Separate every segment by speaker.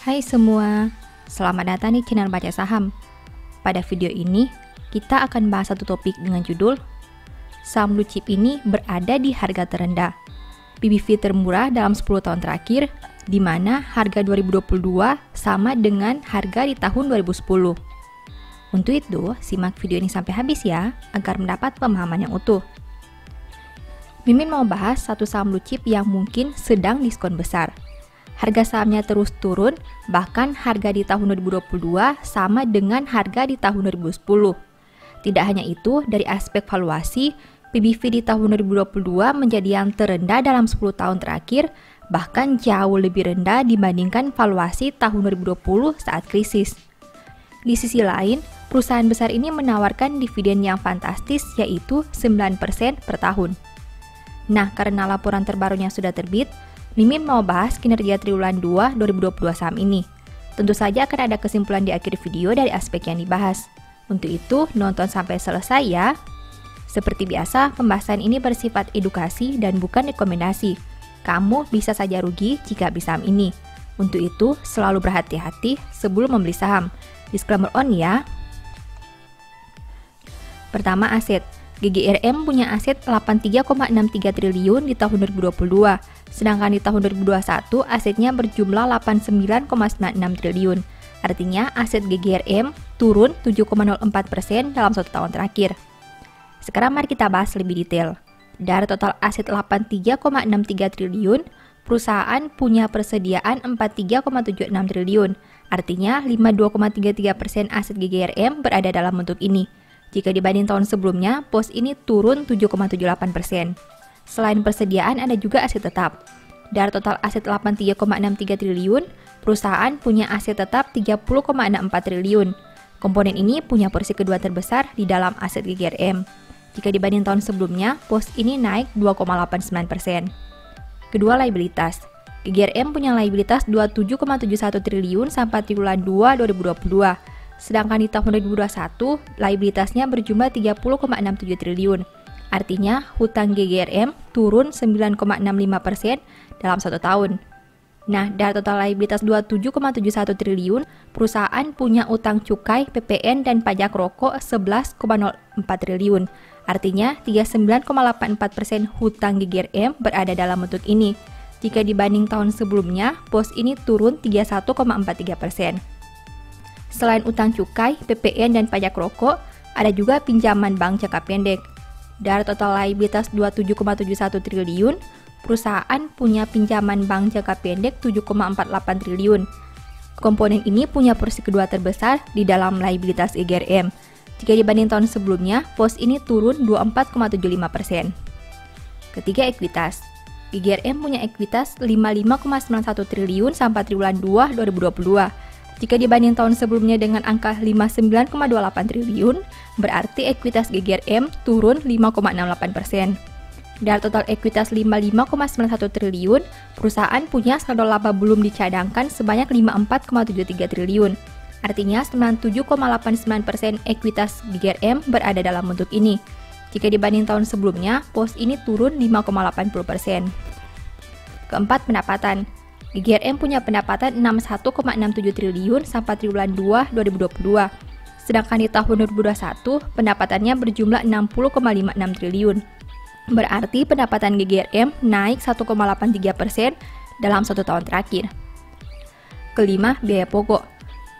Speaker 1: Hai semua, selamat datang di channel Baca Saham. Pada video ini, kita akan bahas satu topik dengan judul Saham blue chip ini berada di harga terendah. PBV termurah dalam 10 tahun terakhir, di mana harga 2022 sama dengan harga di tahun 2010. Untuk itu, simak video ini sampai habis ya, agar mendapat pemahaman yang utuh. Mimin mau bahas satu saham blue chip yang mungkin sedang diskon besar. Harga sahamnya terus turun, bahkan harga di tahun 2022 sama dengan harga di tahun 2010. Tidak hanya itu, dari aspek valuasi, PBV di tahun 2022 menjadi yang terendah dalam 10 tahun terakhir, bahkan jauh lebih rendah dibandingkan valuasi tahun 2020 saat krisis. Di sisi lain, perusahaan besar ini menawarkan dividen yang fantastis, yaitu 9% per tahun. Nah, karena laporan terbarunya sudah terbit, Mimin mau bahas kinerja triwulan 2 2022 saham ini. Tentu saja akan ada kesimpulan di akhir video dari aspek yang dibahas. Untuk itu, nonton sampai selesai ya. Seperti biasa, pembahasan ini bersifat edukasi dan bukan rekomendasi. Kamu bisa saja rugi jika beli saham ini. Untuk itu, selalu berhati-hati sebelum membeli saham. Disclaimer on ya. Pertama, aset. GGRM punya aset 83,63 triliun di tahun 2022, sedangkan di tahun 2021 asetnya berjumlah 89,96 triliun. Artinya aset GGRM turun 7,04% dalam 1 tahun terakhir. Sekarang mari kita bahas lebih detail. Dari total aset 83,63 triliun, perusahaan punya persediaan 43,76 triliun. Artinya 52,33% aset GGRM berada dalam bentuk ini. Jika dibanding tahun sebelumnya, pos ini turun 7,78%. Selain persediaan, ada juga aset tetap. Dari total aset 83,63 triliun, perusahaan punya aset tetap 30,64 triliun. Komponen ini punya porsi kedua terbesar di dalam aset GGRM. Jika dibanding tahun sebelumnya, pos ini naik 2,89%. Kedua, liabilitas. GGRM punya liabilitas 27,71 triliun sampai triwulan 2 2022. Sedangkan di tahun 2021, liabilitasnya berjumlah 30,67 triliun. Artinya, hutang GGRM turun 9,65% dalam 1 tahun. Nah, dari total liabilitas 27,71 triliun, perusahaan punya utang cukai, PPN, dan pajak rokok 11,04 triliun. Artinya, 39,84% hutang GGRM berada dalam bentuk ini. Jika dibanding tahun sebelumnya, pos ini turun 31,43%. Selain utang cukai, PPN, dan pajak rokok, ada juga pinjaman bank jangka pendek. Dari total liabilitas 27,71 triliun, perusahaan punya pinjaman bank jangka pendek 7,48 triliun. Komponen ini punya porsi kedua terbesar di dalam liabilitas GGRM. Jika dibanding tahun sebelumnya, pos ini turun 24,75%. Ketiga, ekuitas. GGRM punya ekuitas 55,91 triliun sampai triwulan 2 2022. Jika dibanding tahun sebelumnya dengan angka 59,28 triliun, berarti ekuitas GGRM turun 5,68%. Dari total ekuitas 55,91 triliun, perusahaan punya saldo laba belum dicadangkan sebanyak 54,73 triliun. Artinya 97,89% ekuitas GGRM berada dalam bentuk ini. Jika dibanding tahun sebelumnya, pos ini turun 5,80%. Keempat, pendapatan. GGRM punya pendapatan 61,67 triliun sampai triwulan 2 2022. Sedangkan di tahun 2021, pendapatannya berjumlah 60,56 triliun. Berarti pendapatan GGRM naik 1,83% dalam 1 tahun terakhir. Kelima, biaya pokok.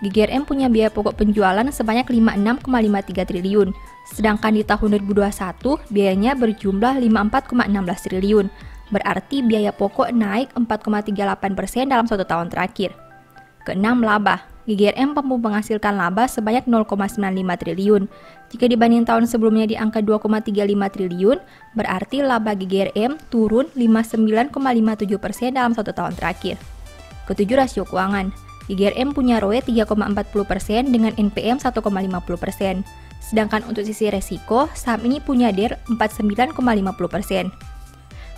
Speaker 1: GGRM punya biaya pokok penjualan sebanyak 56,53 triliun. Sedangkan di tahun 2021, biayanya berjumlah 54,16 triliun. Berarti biaya pokok naik 4,38% dalam 1 tahun terakhir. Keenam, laba. GGRM mampu menghasilkan laba sebanyak 0,95 triliun. Jika dibanding tahun sebelumnya di angka 2,35 triliun, berarti laba GGRM turun 59,57% dalam 1 tahun terakhir. Ketujuh, rasio keuangan. GGRM punya ROE 3,40% dengan NPM 1,50%. Sedangkan untuk sisi resiko, saham ini punya DER 49,50%.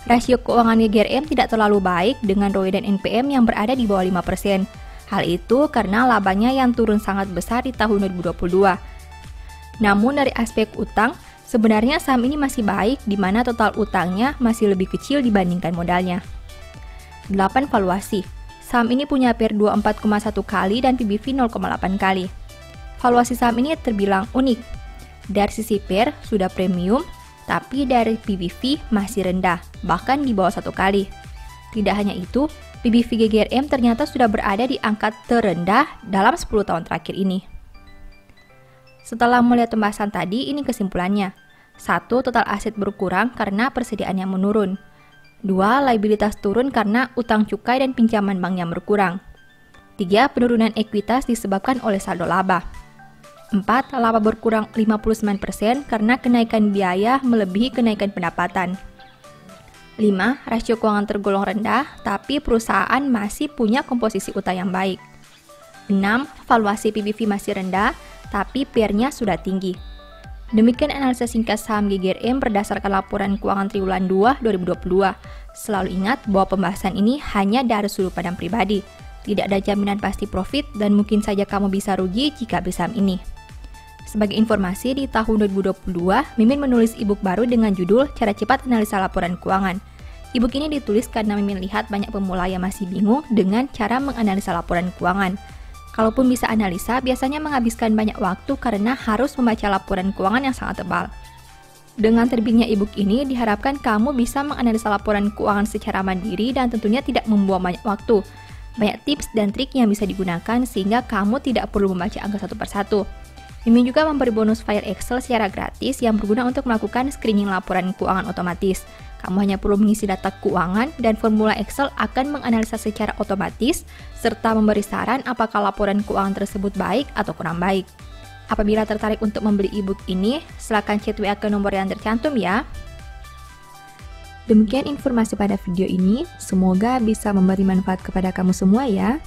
Speaker 1: Rasio keuangan GGRM tidak terlalu baik dengan ROE dan NPM yang berada di bawah 5%. Hal itu karena labanya yang turun sangat besar di tahun 2022. Namun dari aspek utang, sebenarnya saham ini masih baik di mana total utangnya masih lebih kecil dibandingkan modalnya. 8. Valuasi. Saham ini punya PER 24,1 kali dan PBV 0,8 kali. Valuasi saham ini terbilang unik. Dari sisi PER sudah premium, tapi dari PBV masih rendah, bahkan di bawah 1 kali. Tidak hanya itu, PBV GGRM ternyata sudah berada di angka terendah dalam 10 tahun terakhir ini. Setelah melihat pembahasan tadi, ini kesimpulannya. 1. Total aset berkurang karena persediaan yang menurun. 2. Liabilitas turun karena utang cukai dan pinjaman bank yang berkurang. 3. Penurunan ekuitas disebabkan oleh saldo laba. 4. Laba berkurang 59% karena kenaikan biaya melebihi kenaikan pendapatan. 5. Rasio keuangan tergolong rendah, tapi perusahaan masih punya komposisi utang yang baik. 6. Valuasi PBV masih rendah, tapi PER-nya sudah tinggi. Demikian analisa singkat saham GGRM berdasarkan laporan keuangan triwulan 2 2022. Selalu ingat bahwa pembahasan ini hanya dari sudut pandang pribadi. Tidak ada jaminan pasti profit dan mungkin saja kamu bisa rugi jika beli saham ini. Sebagai informasi, di tahun 2022, Mimin menulis e-book baru dengan judul Cara Cepat Analisa Laporan Keuangan. E-book ini ditulis karena Mimin lihat banyak pemula yang masih bingung dengan cara menganalisa laporan keuangan. Kalaupun bisa analisa, biasanya menghabiskan banyak waktu karena harus membaca laporan keuangan yang sangat tebal. Dengan terbitnya e-book ini, diharapkan kamu bisa menganalisa laporan keuangan secara mandiri dan tentunya tidak membuang banyak waktu. Banyak tips dan trik yang bisa digunakan sehingga kamu tidak perlu membaca angka satu persatu. Mimin juga memberi bonus file Excel secara gratis yang berguna untuk melakukan screening laporan keuangan otomatis. Kamu hanya perlu mengisi data keuangan dan formula Excel akan menganalisa secara otomatis serta memberi saran apakah laporan keuangan tersebut baik atau kurang baik. Apabila tertarik untuk membeli e-book ini, silakan chat WA ke nomor yang tercantum ya. Demikian informasi pada video ini, semoga bisa memberi manfaat kepada kamu semua ya.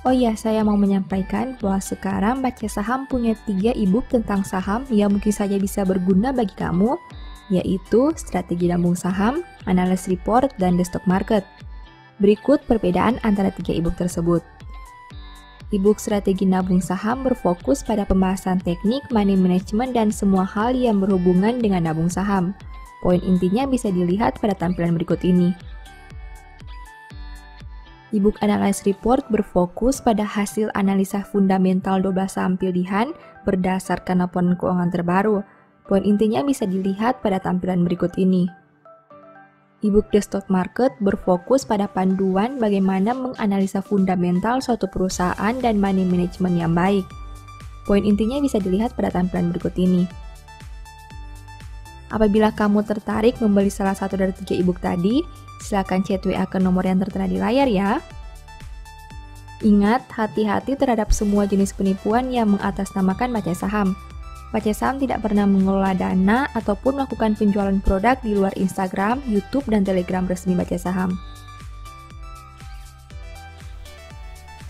Speaker 1: Oh iya, saya mau menyampaikan bahwa sekarang Baca Saham punya 3 e-book tentang saham yang mungkin saja bisa berguna bagi kamu, yaitu Strategi Nabung Saham, Analysis Report, dan The Stock Market. Berikut perbedaan antara 3 e-book tersebut. E-book Strategi Nabung Saham berfokus pada pembahasan teknik, money management, dan semua hal yang berhubungan dengan nabung saham. Poin intinya bisa dilihat pada tampilan berikut ini. E-book Analysis Report berfokus pada hasil analisa fundamental 12 saham pilihan berdasarkan laporan keuangan terbaru. Poin intinya bisa dilihat pada tampilan berikut ini. E-book The Stock Market berfokus pada panduan bagaimana menganalisa fundamental suatu perusahaan dan money management yang baik. Poin intinya bisa dilihat pada tampilan berikut ini. Apabila kamu tertarik membeli salah satu dari 3 e-book tadi, silakan chat WA ke nomor yang tertera di layar ya. Ingat, hati-hati terhadap semua jenis penipuan yang mengatasnamakan baca saham. Baca Saham tidak pernah mengelola dana ataupun melakukan penjualan produk di luar Instagram, YouTube, dan Telegram resmi Baca Saham.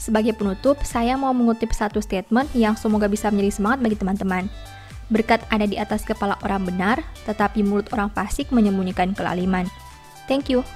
Speaker 1: Sebagai penutup, saya mau mengutip satu statement yang semoga bisa menjadi semangat bagi teman-teman. Berkat ada di atas kepala orang benar, tetapi mulut orang fasik menyembunyikan kelaliman. Thank you.